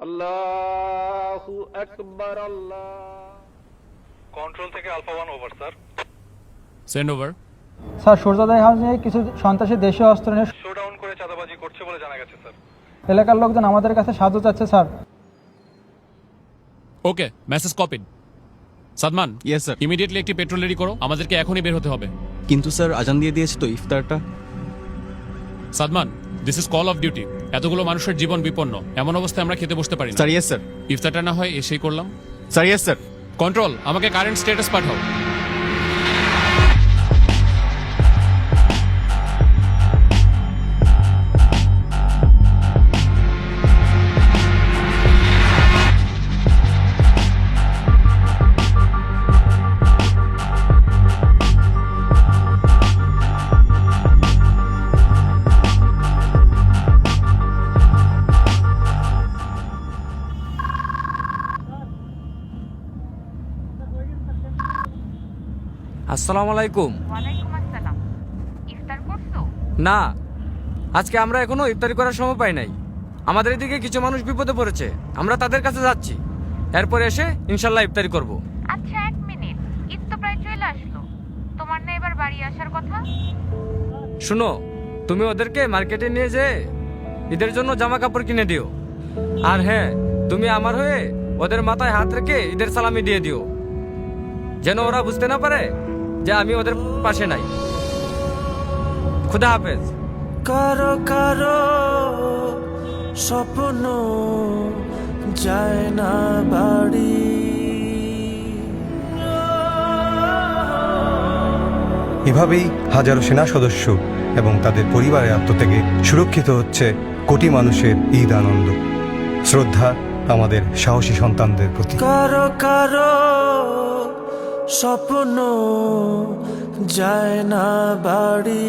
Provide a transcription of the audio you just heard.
আল্লাহু আকবার। আল্লাহ। কন্ট্রোল থেকে alpha 1 over sir. Send over. Sir সূর্যোদয় হাউসে কিছু সন্ত্রাসী দেশীয় অস্ত্র নিয়ে শোডাউন করে চাঁদাবাজি করছে বলে জানা গেছে স্যার। এলাকার লোকজন আমাদের কাছে সাহায্য চাচ্ছে sir. Okay, message copied. Sadman, yes sir. Immediately একটি পেট্রোল রেডি করো, আমাদেরকে এখনই বের হতে হবে। কিন্তু স্যার আজান দিয়ে দিয়েছে তো ইফতারটা। Sadman, this is call of duty. এতগুলো মানুষের জীবন বিপন্ন, এমন অবস্থায় আমরা খেতে বসতে পারি না। Sir yes sir. ইফতারটা না হয় এসেই করলাম। Sir yes sir. কন্ট্রোল, আমাকে কারেন্ট স্ট্যাটাস পাঠাও। আসসালামু আলাইকুম। ওয়ালাইকুম আসসালাম। ইফতার করছো? না, আজকে আমরা এখনো ইফতারি করার সময় পাই নাই। আমাদের এদিকে কিছু মানুষ বিপদে পড়েছে, আমরা তাদের কাছে যাচ্ছি। এরপর এসে ইনশাল্লাহ ইফতারি করব। আচ্ছা, 1 মিনিট, ঈদ তো প্রায় চলে আসলো। তোমার না এবার বাড়ি আসার কথা? শুনো, তুমি ওদেরকে মার্কেটে নিয়ে যেয়ে ঈদের জন্য জামা কাপড় কিনে দিও। আর হ্যাঁ, তুমি আমার হয়ে ওদের মাথায় হাত রেখে ঈদের সালামি দিয়ে দিও, যেন ওরা বুঝতে না পারে যে আমি ওদের পাশে নাই। খুদা হাফেজ। কারো কারো স্বপ্ন যায় না বাড়ি। এভাবেই হাজারো সেনা সদস্য এবং তাদের পরিবারের আত্মত্যাগে সুরক্ষিত হচ্ছে কোটি মানুষের ঈদ আনন্দ। শ্রদ্ধা আমাদের সাহসী সন্তানদের প্রতি। কারো কারো স্বপ্ন যায় না বাড়ি।